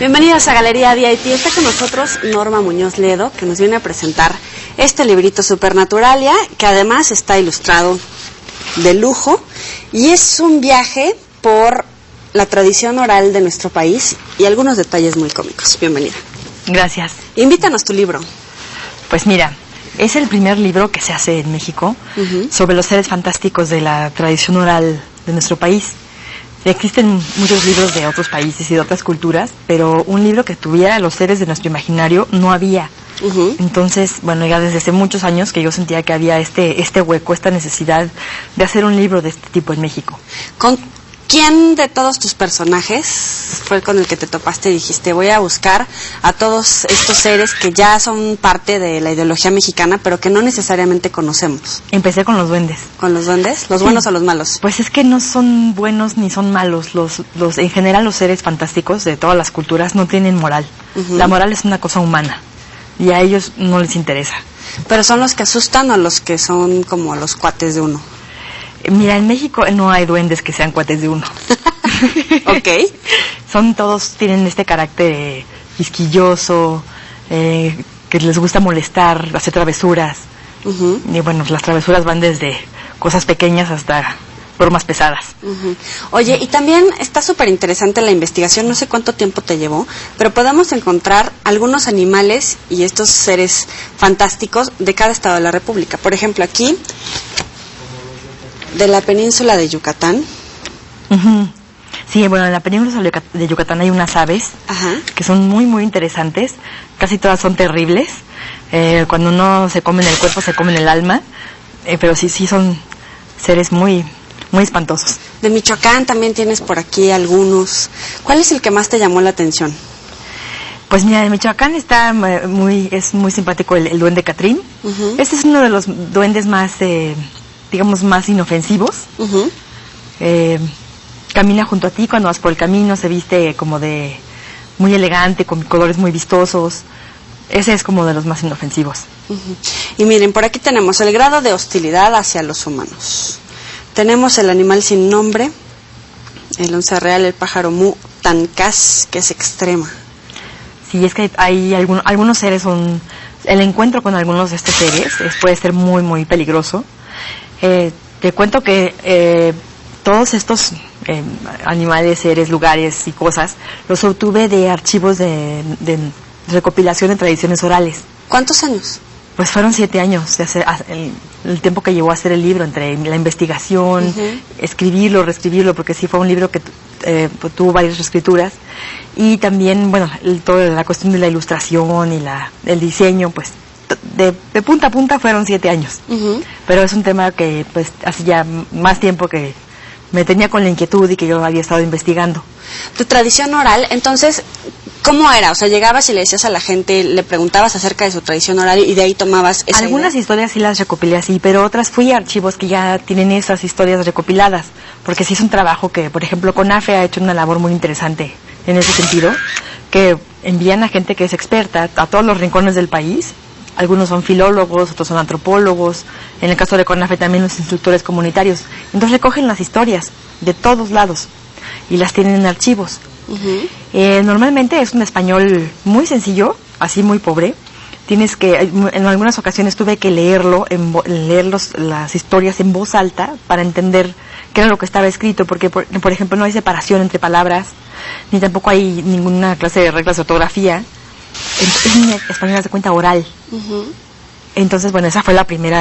Bienvenidos a Galería DIT. Está con nosotros Norma Muñoz Ledo, que nos viene a presentar este librito Supernaturalia, que además está ilustrado de lujo y es un viaje por la tradición oral de nuestro país y algunos detalles muy cómicos. Bienvenida. Gracias. Invítanos tu libro. Pues mira, es el primer libro que se hace en México sobre los seres fantásticos de la tradición oral de nuestro país. Existen muchos libros de otros países y de otras culturas, pero un libro que tuviera los seres de nuestro imaginario no había. Entonces, bueno, ya desde hace muchos años que yo sentía que había este hueco, esta necesidad de hacer un libro de este tipo en México. ¿Con quién de todos tus personajes fue con el que te topaste y dijiste, voy a buscar a todos estos seres que ya son parte de la ideología mexicana, pero que no necesariamente conocemos? Empecé con los duendes. ¿Con los duendes? ¿Los buenos o los malos? Pues es que no son buenos ni son malos. En general los seres fantásticos de todas las culturas no tienen moral. La moral es una cosa humana y a ellos no les interesa. ¿Pero son los que asustan o los que son como los cuates de uno? Mira, en México no hay duendes que sean cuates de uno. Ok. Todos tienen este carácter quisquilloso, que les gusta molestar, hacer travesuras. Y bueno, las travesuras van desde cosas pequeñas hasta bromas pesadas. Oye, y también está súper interesante la investigación, no sé cuánto tiempo te llevó, pero podemos encontrar algunos animales y estos seres fantásticos de cada estado de la República. Por ejemplo, aquí, de la península de Yucatán. Sí, bueno, en la península de Yucatán hay unas aves que son muy, muy interesantes. Casi todas son terribles. Cuando no se comen el cuerpo, se comen el alma. Pero sí son seres muy, muy espantosos. De Michoacán también tienes por aquí algunos. ¿Cuál es el que más te llamó la atención? Pues mira, de Michoacán es muy simpático el duende Catrín. Este es uno de los duendes más, digamos, más inofensivos. Camina junto a ti cuando vas por el camino, se viste como de muy elegante, con colores muy vistosos. Ese es como de los más inofensivos. Y miren, por aquí tenemos el grado de hostilidad hacia los humanos. Tenemos el animal sin nombre, el once real, el pájaro mu tancás, que es extrema. Sí, es que hay algunos seres el encuentro con algunos de estos seres puede ser muy, muy peligroso. Te cuento que todos estos animales, seres, lugares y cosas los obtuve de archivos de recopilación de tradiciones orales. ¿Cuántos años? Pues fueron 7 años, el tiempo que llevó a hacer el libro, entre la investigación, escribirlo, reescribirlo, porque sí fue un libro que tuvo varias reescrituras, y también, bueno, toda la cuestión de la ilustración y el diseño, pues de punta a punta fueron 7 años. Pero es un tema que pues hace ya más tiempo que me tenía con la inquietud y que yo había estado investigando. Tu tradición oral, entonces, ¿cómo era? O sea, llegabas y le decías a la gente, le preguntabas acerca de su tradición oral y de ahí tomabas esa Algunas idea. historias sí las recopilé así, pero otras fui a archivos que ya tienen esas historias recopiladas, porque sí es un trabajo que, por ejemplo, CONAFE ha hecho una labor muy interesante en ese sentido, que envían a gente que es experta a todos los rincones del país. Algunos son filólogos, otros son antropólogos. En el caso de CONAFE también los instructores comunitarios. Entonces recogen las historias de todos lados y las tienen en archivos. Normalmente es un español muy sencillo, así muy pobre. Tienes que, en algunas ocasiones tuve que leer las historias en voz alta para entender qué era lo que estaba escrito, porque por ejemplo no hay separación entre palabras, ni tampoco hay ninguna clase de reglas de ortografía. Es un español de cuenta oral. Entonces, bueno, esa fue el primer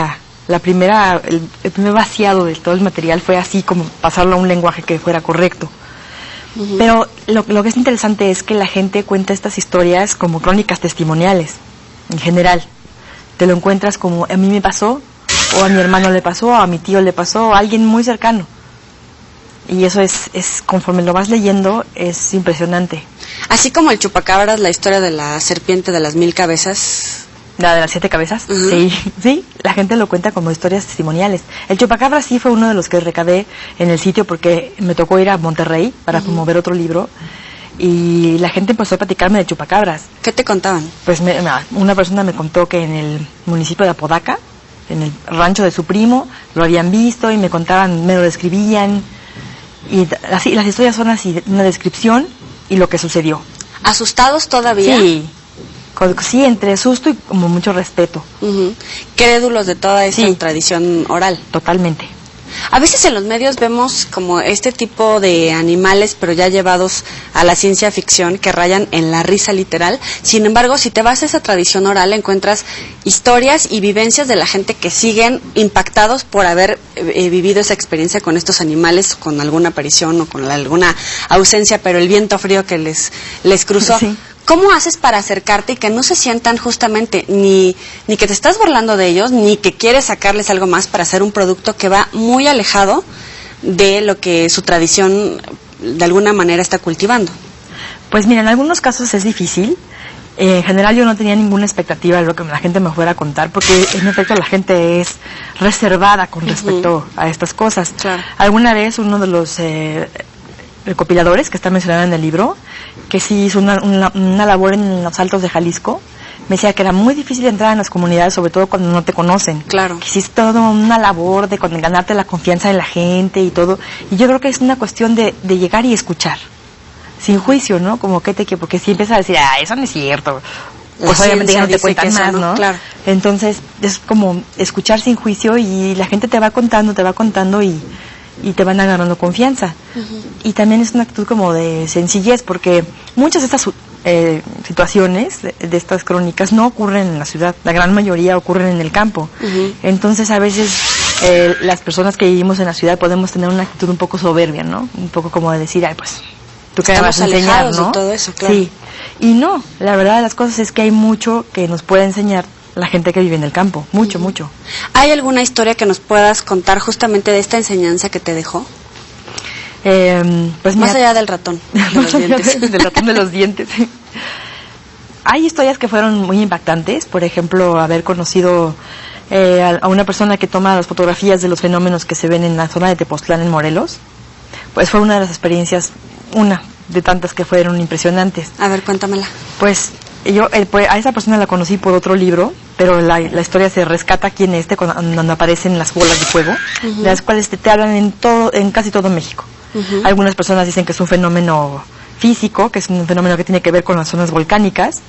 vaciado de todo el material fue así, como pasarlo a un lenguaje que fuera correcto. Pero lo que es interesante es que la gente cuenta estas historias como crónicas testimoniales, en general. Te lo encuentras como, a mí me pasó, o a mi hermano le pasó, o a mi tío le pasó, o a alguien muy cercano. Y eso es conforme lo vas leyendo, es impresionante. Así como el chupacabras, la historia de la serpiente de las 1000 cabezas. ¿La de las 7 cabezas? Sí, la gente lo cuenta como historias testimoniales. El chupacabras sí fue uno de los que recabé en el sitio porque me tocó ir a Monterrey para promover otro libro y la gente empezó a platicarme de chupacabras. ¿Qué te contaban? Pues una persona me contó que en el municipio de Apodaca, en el rancho de su primo, lo habían visto y me contaban, me lo describían. Y así, las historias son así, una descripción y lo que sucedió. ¿Asustados todavía? Sí, sí, entre susto y como mucho respeto. Crédulos de toda esta tradición oral. Totalmente. A veces en los medios vemos como este tipo de animales, pero ya llevados a la ciencia ficción, que rayan en la risa literal. Sin embargo, si te vas a esa tradición oral, encuentras historias y vivencias de la gente que siguen impactados por haber vivido esa experiencia con estos animales, con alguna aparición o con alguna ausencia, pero el viento frío que les cruzó. Sí. ¿Cómo haces para acercarte y que no se sientan justamente ni que te estás burlando de ellos, ni que quieres sacarles algo más para hacer un producto que va muy alejado de lo que su tradición de alguna manera está cultivando? Pues mira, en algunos casos es difícil. En general yo no tenía ninguna expectativa de lo que la gente me fuera a contar, porque en efecto la gente es reservada con respecto a estas cosas. Claro. Alguna vez uno de los recopiladores que está mencionado en el libro, que sí hizo una labor en los Altos de Jalisco, me decía que era muy difícil entrar en las comunidades, sobre todo cuando no te conocen. Claro. Que hiciste toda una labor de ganarte la confianza de la gente y todo. Y yo creo que es una cuestión de llegar y escuchar, sin juicio, ¿no? Como porque si empiezas a decir, eso no es cierto, pues obviamente ya no te cuentan más, ¿no? Claro. Entonces es como escuchar sin juicio y la gente te va contando y te van agarrando confianza. Y también es una actitud como de sencillez, porque muchas de estas situaciones de estas crónicas no ocurren en la ciudad, la gran mayoría ocurren en el campo. Entonces a veces las personas que vivimos en la ciudad podemos tener una actitud un poco soberbia, ¿no? Un poco como de decir, pues tú qué me vas a enseñar, ¿no? De todo eso, claro. Sí. Y no, la verdad de las cosas es que hay mucho que nos puede enseñar la gente que vive en el campo, mucho. ¿Hay alguna historia que nos puedas contar justamente de esta enseñanza que te dejó? Pues más allá del ratón de los dientes. Del ratón de los dientes. Hay historias que fueron muy impactantes, por ejemplo, haber conocido a una persona que toma las fotografías de los fenómenos que se ven en la zona de Tepoztlán, en Morelos. Pues fue una de las experiencias, una de tantas que fueron impresionantes. A ver, cuéntamela. Pues yo a esa persona la conocí por otro libro, pero la historia se rescata aquí en cuando aparecen las bolas de fuego, de las cuales te hablan en casi todo México. Algunas personas dicen que es un fenómeno físico, que es un fenómeno que tiene que ver con las zonas volcánicas,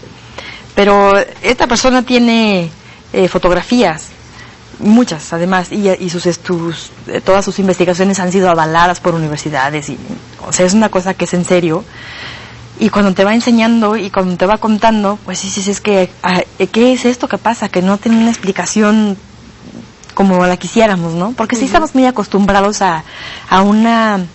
pero esta persona tiene fotografías, muchas además, y todas sus investigaciones han sido avaladas por universidades, o sea, es una cosa que es en serio. Y cuando te va enseñando y cuando te va contando, pues dices, es que, ¿qué es esto que pasa? Que no tiene una explicación como la quisiéramos, ¿no? Porque sí estamos muy acostumbrados a una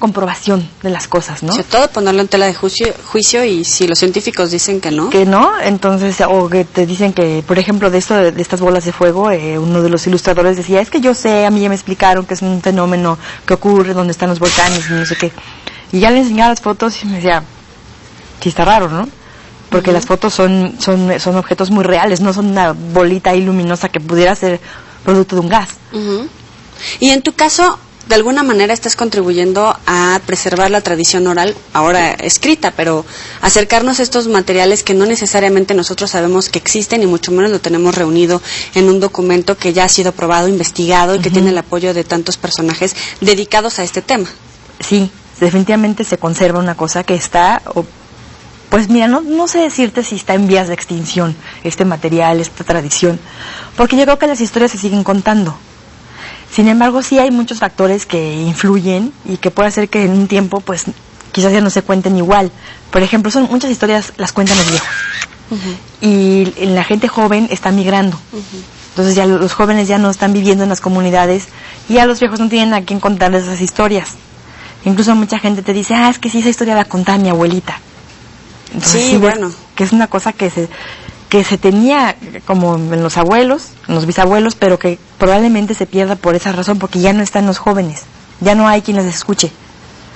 comprobación de las cosas, ¿no? Sobre todo ponerlo en tela de juicio, y si los científicos dicen que no. Que no, entonces, o que te dicen que, por ejemplo, de estas bolas de fuego, uno de los ilustradores decía, es que yo sé, a mí ya me explicaron que es un fenómeno que ocurre donde están los volcanes y no sé qué. Y ya le enseñaba las fotos y me decía, sí está raro, ¿no? Porque las fotos son objetos muy reales, no son una bolita ahí luminosa que pudiera ser producto de un gas. Y en tu caso, de alguna manera estás contribuyendo a preservar la tradición oral, ahora escrita, pero acercarnos a estos materiales que no necesariamente nosotros sabemos que existen, y mucho menos lo tenemos reunido en un documento que ya ha sido probado, investigado, y que tiene el apoyo de tantos personajes dedicados a este tema. Sí. Definitivamente se conserva una cosa que está, pues mira, no sé decirte si está en vías de extinción este material, esta tradición, porque yo creo que las historias se siguen contando. Sin embargo, sí hay muchos factores que influyen y que puede hacer que en un tiempo, pues, quizás ya no se cuenten igual. Por ejemplo, muchas historias las cuentan los viejos. Y la gente joven está migrando. Entonces ya los jóvenes ya no están viviendo en las comunidades y ya los viejos no tienen a quién contarles esas historias. Incluso mucha gente te dice, es que sí, esa historia la contaba mi abuelita. Entonces, sí, bueno. Que es una cosa que se tenía como en los abuelos, en los bisabuelos, pero que probablemente se pierda por esa razón, porque ya no están los jóvenes, ya no hay quien les escuche.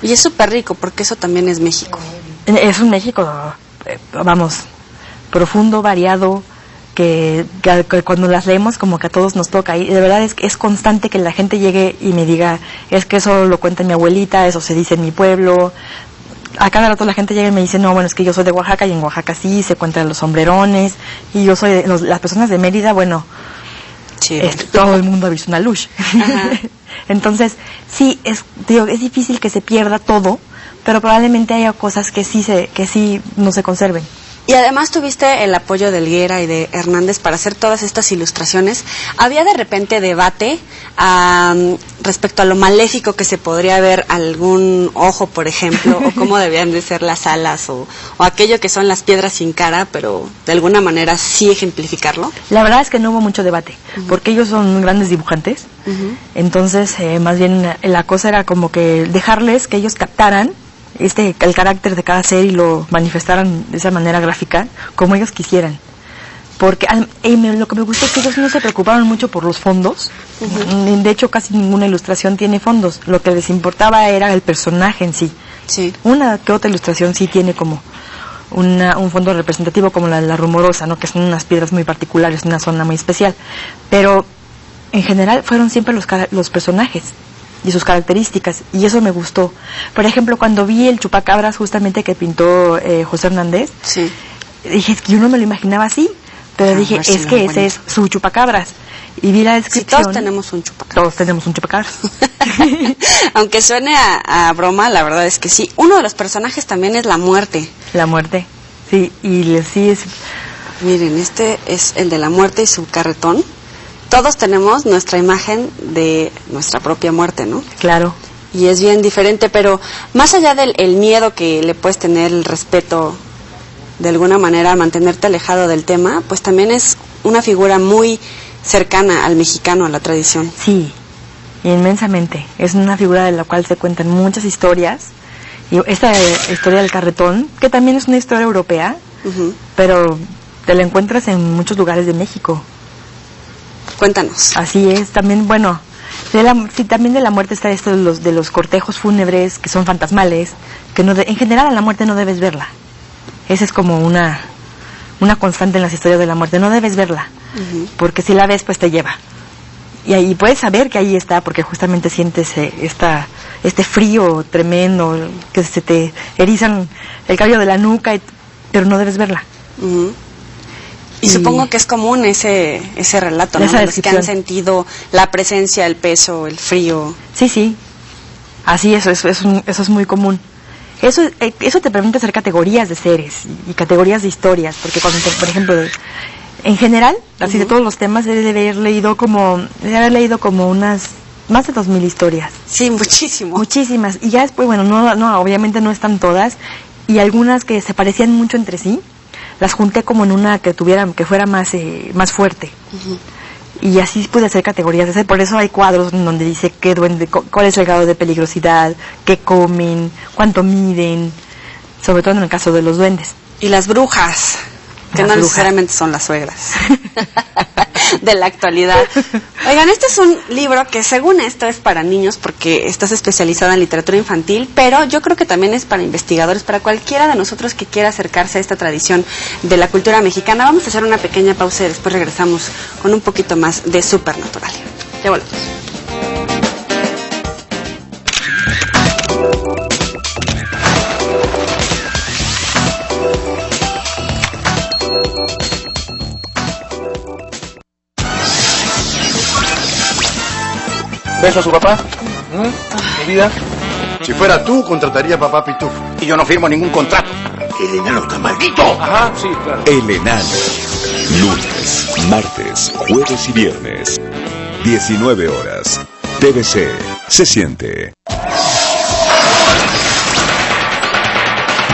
Y es súper rico, porque eso también es México. Es un México, profundo, variado, que cuando las leemos como que a todos nos toca, y de verdad es constante que la gente llegue y me diga, es que eso lo cuenta mi abuelita, eso se dice en mi pueblo. A cada rato la gente llega y me dice, no, bueno, es que yo soy de Oaxaca y en Oaxaca sí se cuentan los sombrerones, y yo soy las personas de Mérida, bueno, sí, todo el mundo ha visto una luz. Entonces sí, es difícil que se pierda todo, pero probablemente haya cosas que sí no se conserven. Y además tuviste el apoyo de Helguera y de Hernández para hacer todas estas ilustraciones. ¿Había de repente debate respecto a lo maléfico que se podría ver algún ojo, por ejemplo, o cómo debían de ser las alas, o aquello que son las piedras sin cara, pero de alguna manera sí ejemplificarlo? La verdad es que no hubo mucho debate, porque ellos son grandes dibujantes, entonces más bien la cosa era como que dejarles que ellos captaran el carácter de cada ser y lo manifestaran de esa manera gráfica como ellos quisieran, porque lo que me gusta es que ellos no se preocuparon mucho por los fondos. De hecho casi ninguna ilustración tiene fondos, lo que les importaba era el personaje en sí. Una que otra ilustración sí tiene como un fondo representativo, como la rumorosa, ¿no? Que son unas piedras muy particulares, una zona muy especial, pero en general fueron siempre los personajes y sus características, y eso me gustó. Por ejemplo, cuando vi el chupacabras justamente que pintó José Hernández, dije, es que yo no me lo imaginaba así, pero dije, es que ese es su chupacabras, y vi la descripción. Todos tenemos un chupacabras. Todos tenemos un chupacabras. Aunque suene a broma, la verdad es que sí. Uno de los personajes también es la muerte. La muerte, sí, sí es... Miren, este es el de la muerte y su carretón. Todos tenemos nuestra imagen de nuestra propia muerte, ¿no? Claro. Y es bien diferente, pero más allá del miedo que le puedes tener, el respeto, de alguna manera, mantenerte alejado del tema, pues también es una figura muy cercana al mexicano, a la tradición. Sí, inmensamente. Es una figura de la cual se cuentan muchas historias. Y esta historia del carretón, que también es una historia europea, pero te la encuentras en muchos lugares de México. Cuéntanos. Así es, también, bueno, también de la muerte está esto de los cortejos fúnebres, que son fantasmales, que en general a la muerte no debes verla. Esa es como una constante en las historias de la muerte, no debes verla, porque si la ves, pues te lleva. Y ahí puedes saber que ahí está, porque justamente sientes este frío tremendo, que se te erizan el cabello de la nuca, pero no debes verla. Y supongo que es común ese relato, ¿no? Los que han sentido la presencia, el peso, el frío. Sí. Así eso es muy común. Eso te permite hacer categorías de seres y categorías de historias, porque cuando, por ejemplo, en general, así de todos los temas, debe haber leído como unas más de 2000 historias. Sí, muchísimo. Muchísimas. Y ya después, bueno, no, obviamente no están todas, y algunas que se parecían mucho entre sí, las junté como en una que fuera más fuerte. Y así pude hacer categorías. Por eso hay cuadros en donde dice qué duende, cuál es el grado de peligrosidad, qué comen, cuánto miden, sobre todo en el caso de los duendes. Y las brujas, que no necesariamente son las suegras de la actualidad. Oigan, este es un libro que según esto es para niños porque estás especializada en literatura infantil, pero yo creo que también es para investigadores, para cualquiera de nosotros que quiera acercarse a esta tradición de la cultura mexicana. Vamos a hacer una pequeña pausa y después regresamos con un poquito más de Supernatural. Ya volvemos. ¿Ves a su papá? ¿Mi vida? Si fuera tú, contrataría a papá Pitufo. Y yo no firmo ningún contrato. El enano está maldito. Ajá, sí, claro. El enano. Lunes, martes, jueves y viernes. 19 horas. TVC. Se siente.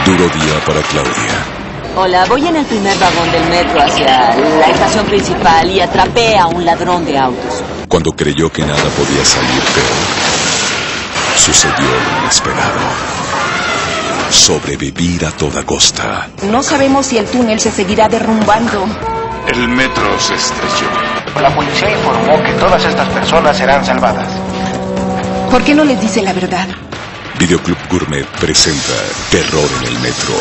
Duro día para Claudia. Hola, voy en el primer vagón del metro hacia la estación principal y atrapé a un ladrón de autos. Cuando creyó que nada podía salir peor, sucedió lo inesperado. Sobrevivir a toda costa. No sabemos si el túnel se seguirá derrumbando. El metro se estrelló. La policía informó que todas estas personas serán salvadas. ¿Por qué no les dice la verdad? Videoclub Gourmet presenta Terror en el Metro.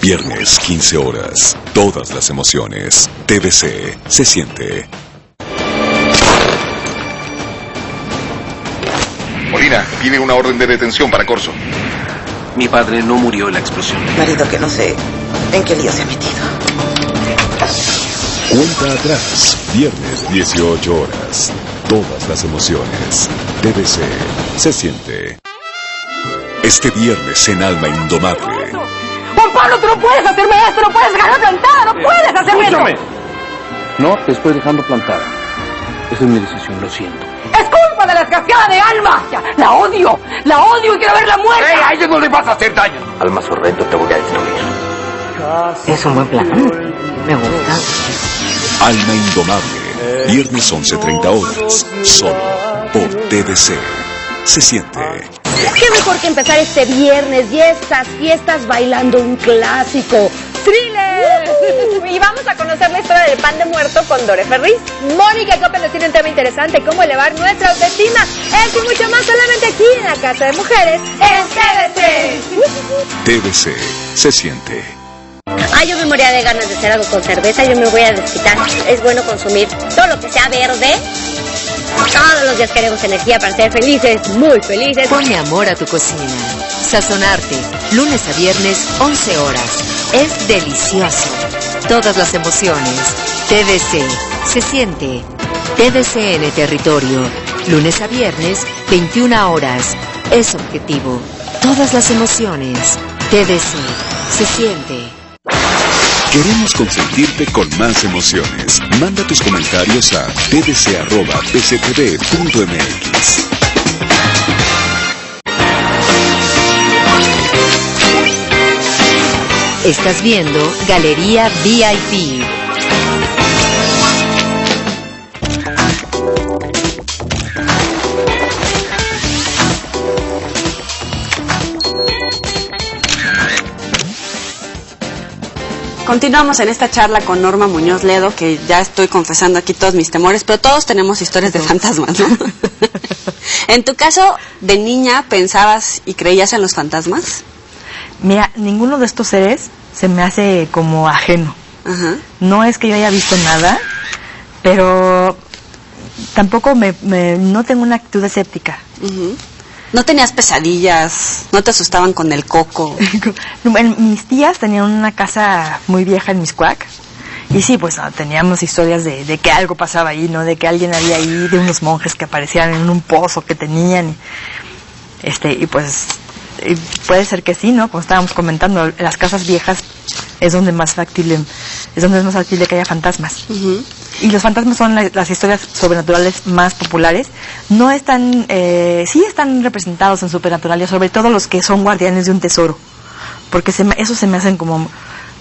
Viernes, 15 horas. Todas las emociones. TVC. Se siente. Molina, pide una orden de detención para Corso. Mi padre no murió en la explosión. Marido que no sé en qué lío se ha metido. Cuenta atrás. Viernes, 18 horas. Todas las emociones. TVC. Se siente. Este viernes en Alma Indomable. Juan Pablo, tú no puedes hacerme esto, no puedes dejarme plantada, no puedes hacerme Escúchame. esto. No te estoy dejando plantada. Esa es mi decisión, lo siento. Es culpa de la desgraciada de Alma. Ya, la odio y quiero verla muerta. ¡Ey, a ella no le vas a hacer daño! Alma Sorrento, te voy a destruir. Es un buen plan. Me gusta. Alma Indomable. Viernes 11:30 horas. Solo por TVC. Se siente. ¿Qué mejor que empezar este viernes y estas fiestas bailando un clásico? ¡Thriller! Y vamos a conocer la historia del pan de muerto con Dore Ferriz. Mónica Coppel nos tiene un tema interesante, cómo elevar nuestra autoestima. Esto y mucho más solamente aquí en la Casa de Mujeres, en TVC. TVC. Se siente. Yo me moría de ganas de hacer algo con cerveza, yo me voy a desquitar. Es bueno consumir todo lo que sea verde. Todos los días queremos energía para ser felices, muy felices. Pone amor a tu cocina. Sazonarte, lunes a viernes, 11 horas. Es delicioso. Todas las emociones. TVC. Se siente. TVC en el territorio. Lunes a viernes, 21 horas. Es objetivo. Todas las emociones. TVC. Se siente. Queremos consentirte con más emociones. Manda tus comentarios a tdc@pctv.mx. Estás viendo Galería VIP. Continuamos en esta charla con Norma Muñoz Ledo, que ya estoy confesando aquí todos mis temores, pero todos tenemos historias de fantasmas, ¿no? En tu caso, de niña, ¿pensabas y creías en los fantasmas? Mira, ninguno de estos seres se me hace como ajeno. Ajá. No es que yo haya visto nada, pero tampoco no tengo una actitud escéptica. Uh-huh. ¿No tenías pesadillas? ¿No te asustaban con el coco? Mis tías tenían una casa muy vieja en Mixcoac. Y sí, pues teníamos historias de que algo pasaba ahí, ¿no? De que alguien había ahí, de unos monjes que aparecían en un pozo que tenían. Y pues puede ser que sí, ¿no? Como estábamos comentando, las casas viejas es donde es más factible que haya fantasmas. Uh-huh. Y los fantasmas son las historias sobrenaturales más populares. No están, sí están representados en Supernaturalia, sobre todo los que son guardianes de un tesoro, porque eso se me hacen como,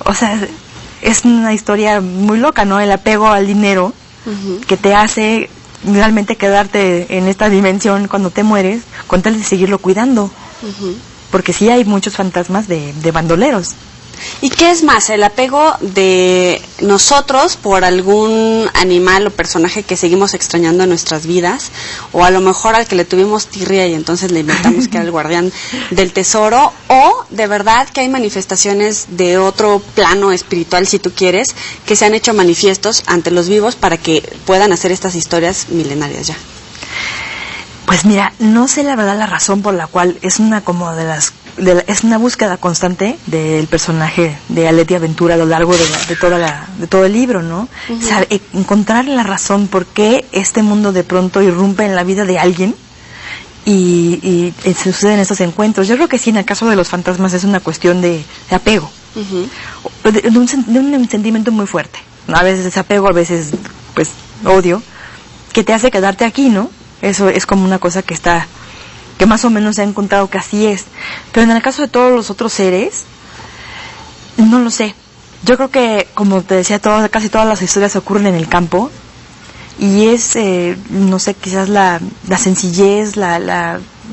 o sea, es una historia muy loca, ¿no? El apego al dinero, uh-huh, que te hace realmente quedarte en esta dimensión cuando te mueres, con tal de seguirlo cuidando. Uh-huh. Porque sí hay muchos fantasmas de bandoleros. ¿Y qué es más, el apego de nosotros por algún animal o personaje que seguimos extrañando en nuestras vidas, o a lo mejor al que le tuvimos tirria y entonces le inventamos que era el guardián del tesoro, o de verdad que hay manifestaciones de otro plano espiritual, si tú quieres, que se han hecho manifiestos ante los vivos para que puedan hacer estas historias milenarias ya? Pues mira, no sé la verdad la razón por la cual es una como es una búsqueda constante del personaje de Aletia Ventura a lo largo de todo el libro, ¿no? Uh-huh. O sea, encontrar la razón por qué este mundo de pronto irrumpe en la vida de alguien y se suceden estos encuentros. Yo creo que sí, en el caso de los fantasmas es una cuestión de apego, uh-huh, de un sentimiento muy fuerte, ¿no? A veces es apego, a veces pues odio, que te hace quedarte aquí, ¿no? Eso es como una cosa que más o menos se ha encontrado que así es. Pero en el caso de todos los otros seres, no lo sé. Yo creo que, como te decía, casi todas las historias ocurren en el campo. Y es, no sé, quizás la sencillez,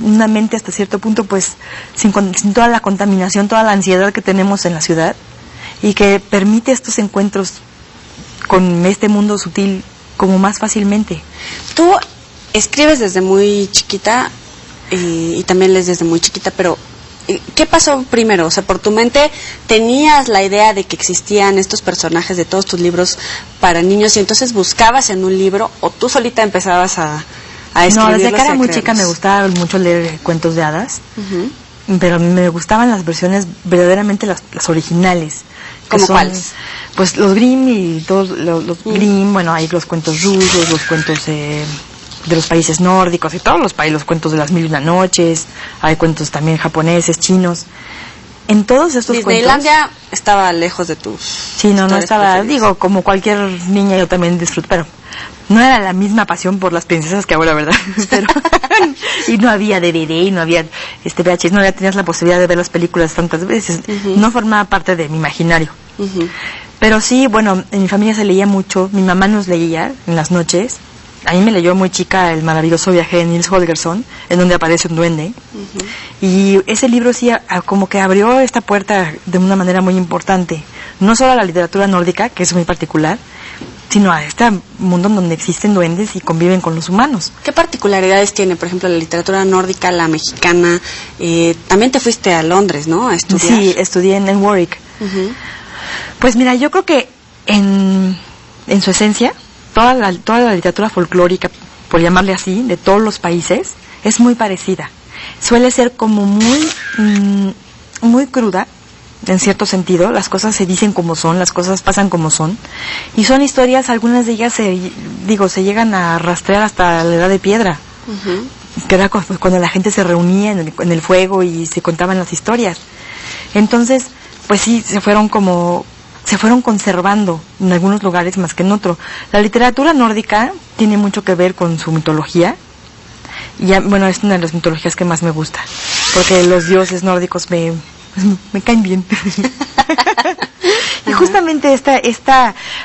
una mente hasta cierto punto, pues, sin toda la contaminación, toda la ansiedad que tenemos en la ciudad. Y que permite estos encuentros con este mundo sutil como más fácilmente. Tú escribes desde muy chiquita y también lees desde muy chiquita, pero ¿qué pasó primero? O sea, por tu mente tenías la idea de que existían estos personajes de todos tus libros para niños y entonces buscabas en un libro, o tú solita empezabas a escribirlos. No, desde que era muy chica me gustaba mucho leer cuentos de hadas, uh-huh, pero me gustaban las versiones verdaderamente las originales. ¿Cómo cuáles? Pues los Grimm y todos los Grimm, bueno, hay los cuentos rusos, los cuentos de los países nórdicos y todos los países, los cuentos de las 1001 noches, hay cuentos también japoneses, chinos. En todos estos Disneylandia estaba lejos de tus... Sí, no estaba, preferidas. digo, como cualquier niña yo también disfruto, pero no era la misma pasión por las princesas que ahora, ¿verdad? Pero, y no había DVD, y no había VHS, tenías la posibilidad de ver las películas tantas veces, no formaba parte de mi imaginario. Pero sí, bueno, en mi familia se leía mucho, mi mamá nos leía en las noches. A mí me leyó muy chica El maravilloso viaje de Nils Holgersson, en donde aparece un duende. Y ese libro sí como que abrió esta puerta de una manera muy importante. No solo a la literatura nórdica, que es muy particular, sino a este mundo en donde existen duendes y conviven con los humanos. ¿Qué particularidades tiene, por ejemplo, la literatura nórdica, la mexicana? También te fuiste a Londres, ¿no?, a estudiar. Sí, estudié en Warwick. Pues mira, yo creo que en su esencia, toda la literatura folclórica, por llamarle así, de todos los países, es muy parecida. Suele ser como muy cruda, en cierto sentido. Las cosas se dicen como son, las cosas pasan como son. Y son historias, algunas de ellas se llegan a rastrear hasta la edad de piedra. Que era cuando la gente se reunía en el fuego y se contaban las historias. Entonces, pues sí, se fueron conservando en algunos lugares más que en otro. La literatura nórdica tiene mucho que ver con su mitología. Y bueno, es una de las mitologías que más me gusta, porque los dioses nórdicos me caen bien. Y justamente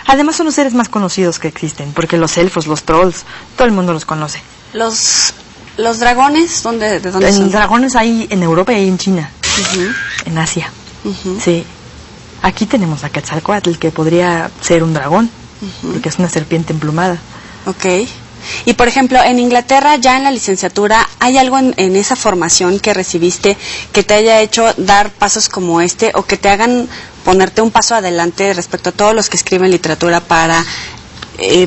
además son los seres más conocidos que existen, porque los elfos, los trolls, todo el mundo los conoce. Los dragones, ¿de dónde son? Dragones hay en Europa y hay en China, en Asia. Sí. Aquí tenemos a Quetzalcóatl, que podría ser un dragón, porque es una serpiente emplumada. Okay. Y por ejemplo, en Inglaterra, ya en la licenciatura, ¿hay algo en esa formación que recibiste que te haya hecho dar pasos como este, o que te hagan ponerte un paso adelante respecto a todos los que escriben literatura para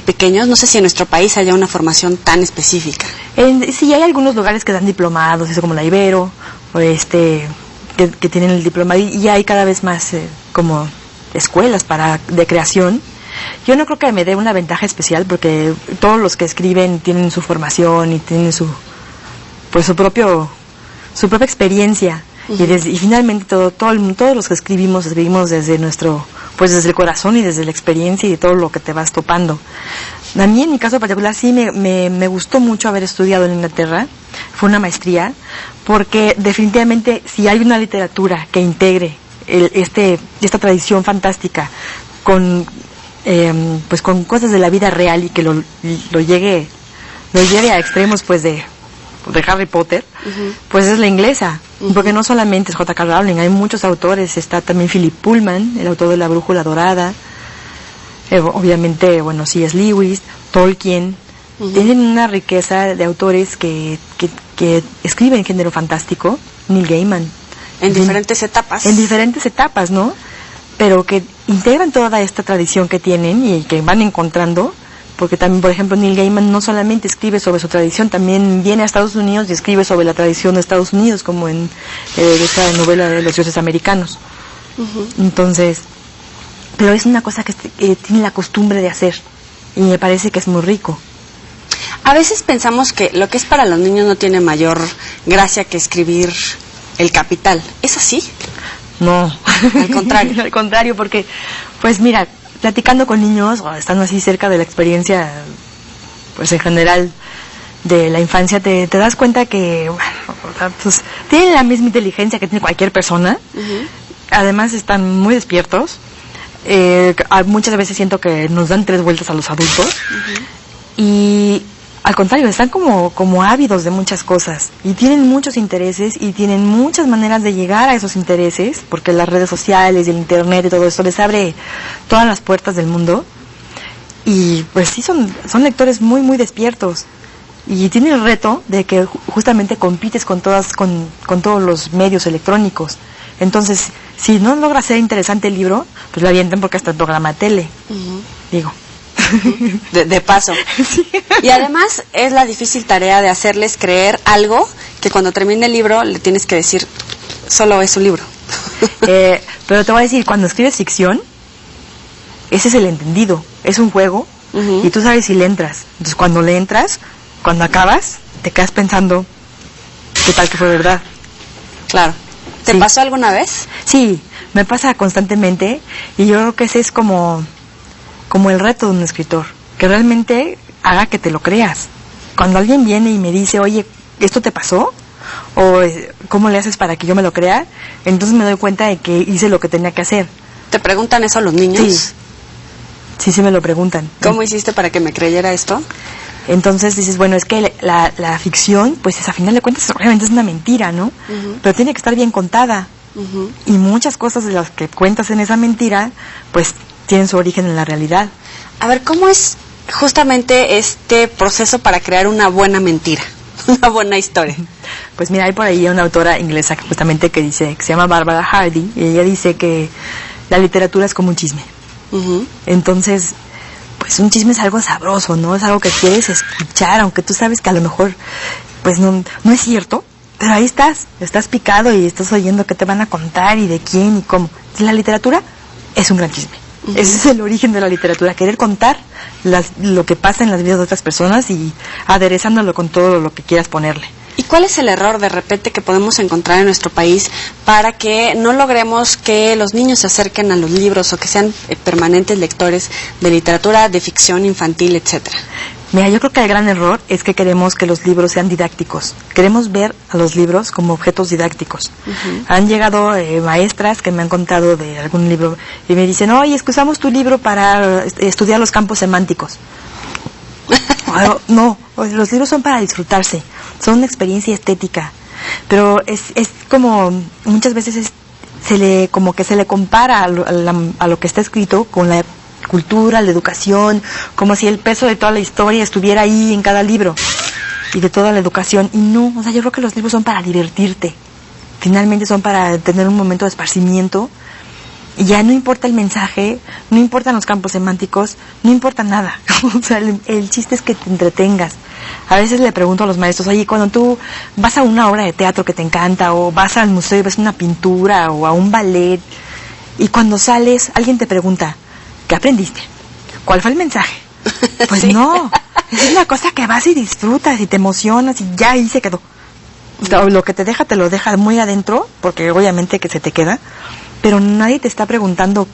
pequeños? No sé si en nuestro país haya una formación tan específica. Sí, hay algunos lugares que dan diplomados, eso como la Ibero, o que tienen el diploma, y hay cada vez más como escuelas de creación. Yo no creo que me dé una ventaja especial, porque todos los que escriben tienen su formación y tienen su propia experiencia. Y finalmente todos los que escribimos desde desde el corazón y desde la experiencia y de todo lo que te vas topando. A mí, en mi caso particular, sí me gustó mucho haber estudiado en Inglaterra. Fue una maestría, porque definitivamente si hay una literatura que integre esta tradición fantástica con cosas de la vida real, y que lo lleve a extremos de Harry Potter, pues es la inglesa, porque no solamente es J.K. Rowling, hay muchos autores. Está también Philip Pullman, el autor de La Brújula Dorada, obviamente, C.S. Lewis, Tolkien. Tienen una riqueza de autores que escriben género fantástico. Neil Gaiman. En diferentes etapas. En diferentes etapas, ¿no? Pero que integran toda esta tradición que tienen y que van encontrando, porque también, por ejemplo, Neil Gaiman no solamente escribe sobre su tradición, también viene a Estados Unidos y escribe sobre la tradición de Estados Unidos, como en esta novela de Los dioses americanos. Entonces, pero es una cosa que tiene la costumbre de hacer, y me parece que es muy rico. A veces pensamos que lo que es para los niños no tiene mayor gracia que escribir El Capital. ¿Es así? No, al contrario. Al contrario, porque, pues mira, platicando con niños, o estando así cerca de la experiencia, pues en general, de la infancia, te das cuenta que, pues, tienen la misma inteligencia que tiene cualquier persona. Además están muy despiertos. Muchas veces siento que nos dan 3 vueltas a los adultos. Y al contrario, están como ávidos de muchas cosas, y tienen muchos intereses y tienen muchas maneras de llegar a esos intereses, porque las redes sociales y el internet y todo eso les abre todas las puertas del mundo. Y pues sí, son lectores muy muy despiertos, y tienen el reto de que justamente compites con todos los medios electrónicos. Entonces, si no logra ser interesante el libro, pues lo avientan porque hasta el programa de tele, digo. De paso. Sí. Y además es la difícil tarea de hacerles creer algo que cuando termine el libro le tienes que decir, solo es un libro. Pero te voy a decir, cuando escribes ficción, ese es el entendido, es un juego, y tú sabes si le entras. Entonces cuando le entras, cuando acabas, te quedas pensando, ¿qué tal que fue verdad? Claro. ¿Te pasó alguna vez? Sí, me pasa constantemente y yo creo que ese es como el reto de un escritor, que realmente haga que te lo creas. Cuando alguien viene y me dice, oye, ¿esto te pasó? O ¿cómo le haces para que yo me lo crea? Entonces me doy cuenta de que hice lo que tenía que hacer. ¿Te preguntan eso los niños? Sí me lo preguntan. ¿Cómo hiciste para que me creyera esto? Entonces dices, bueno, es que la ficción, pues a final de cuentas obviamente es una mentira, ¿no? Pero tiene que estar bien contada. Y muchas cosas de las que cuentas en esa mentira, pues tienen su origen en la realidad. A ver, ¿cómo es justamente este proceso para crear una buena mentira? Una buena historia. Pues mira, hay por ahí una autora inglesa justamente que dice, que se llama Barbara Hardy, y ella dice que la literatura es como un chisme. Entonces, pues un chisme es algo sabroso, ¿no? Es algo que quieres escuchar, aunque tú sabes que a lo mejor, pues no es cierto, pero ahí estás picado y estás oyendo qué te van a contar y de quién y cómo. La literatura es un gran chisme. Ese es el origen de la literatura, querer contar lo que pasa en las vidas de otras personas y aderezándolo con todo lo que quieras ponerle. ¿Y cuál es el error de repente que podemos encontrar en nuestro país para que no logremos que los niños se acerquen a los libros o que sean permanentes lectores de literatura, de ficción infantil, etcétera? Mira, yo creo que el gran error es que queremos que los libros sean didácticos. Queremos ver a los libros como objetos didácticos. Han llegado maestras que me han contado de algún libro y me dicen, oye, es que usamos tu libro para estudiar los campos semánticos. No, los libros son para disfrutarse, son una experiencia estética. Pero es como, muchas veces se le compara a lo que está escrito con la cultura, la educación, como si el peso de toda la historia estuviera ahí en cada libro y de toda la educación. Y no, o sea, yo creo que los libros son para divertirte, finalmente son para tener un momento de esparcimiento y ya no importa el mensaje, no importan los campos semánticos, no importa nada. O sea, el chiste es que te entretengas. A veces le pregunto a los maestros, oye, cuando tú vas a una obra de teatro que te encanta o vas al museo y ves una pintura o a un ballet y cuando sales alguien te pregunta, ¿qué aprendiste? ¿Cuál fue el mensaje? Pues sí. No, es una cosa que vas y disfrutas y te emocionas y ya ahí se quedó. O sea, lo que te lo deja muy adentro, porque obviamente que se te queda, pero nadie te está preguntando,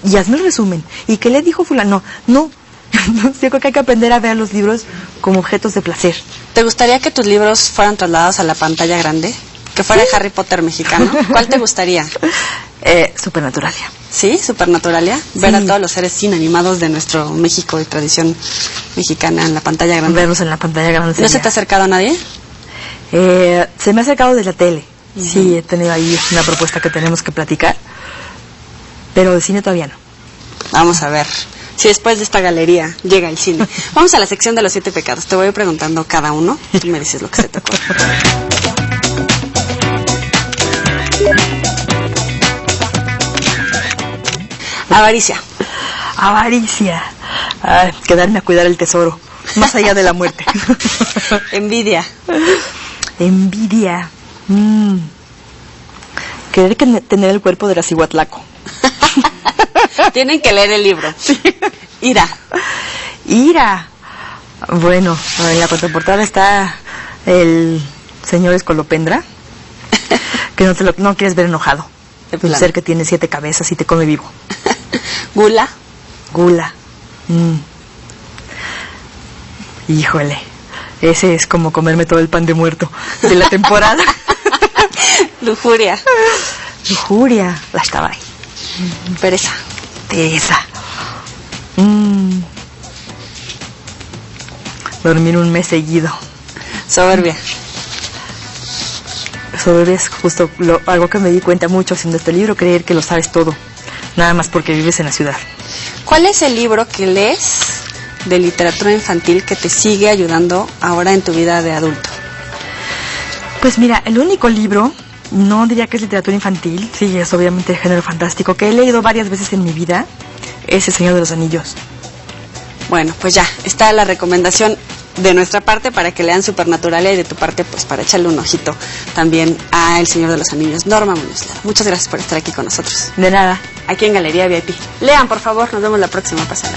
y hazme el resumen, ¿y qué le dijo fulano? No, yo creo que hay que aprender a ver los libros como objetos de placer. ¿Te gustaría que tus libros fueran trasladados a la pantalla grande? ¿Que fuera Harry Potter mexicano? ¿Cuál te gustaría? Supernaturalia. ¿Sí? ¿Supernaturalia? Sí. Ver a todos los seres inanimados de nuestro México de tradición mexicana en la pantalla grande. Verlos en la pantalla grande. ¿No se te ha acercado a nadie? Se me ha acercado de la tele. Sí, he tenido ahí una propuesta que tenemos que platicar, pero de cine todavía no. Vamos a ver si después de esta galería llega el cine. Vamos a la sección de los 7 pecados. Te voy preguntando cada uno. Tú me dices lo que se te ocurre. Avaricia. Quedarme a cuidar el tesoro, más allá de la muerte. Envidia. Querer tener el cuerpo de la Cihuatlaco. Tienen que leer el libro. Sí. Ira. Bueno, en la contraportada está el señor Escolopendra, que no quieres ver enojado. El ser que tiene 7 cabezas y te come vivo. Gula. Híjole, ese es como comerme todo el pan de muerto de la temporada. Lujuria. La estaba ahí. Pereza. Dormir un mes seguido. Soberbia. Soberbia es justo algo que me di cuenta mucho haciendo este libro, creer que lo sabes todo, nada más porque vives en la ciudad. ¿Cuál es el libro que lees de literatura infantil que te sigue ayudando ahora en tu vida de adulto? Pues mira, el único libro, no diría que es literatura infantil, sí, es obviamente de género fantástico, que he leído varias veces en mi vida, es El Señor de los Anillos. Bueno, pues ya, está la recomendación de nuestra parte para que lean Supernaturalia y de tu parte pues para echarle un ojito también a El Señor de los Anillos. Norma Muñoz Ledo, muchas gracias por estar aquí con nosotros. De nada. Aquí en Galería VIP. Lean, por favor, nos vemos la próxima pasada.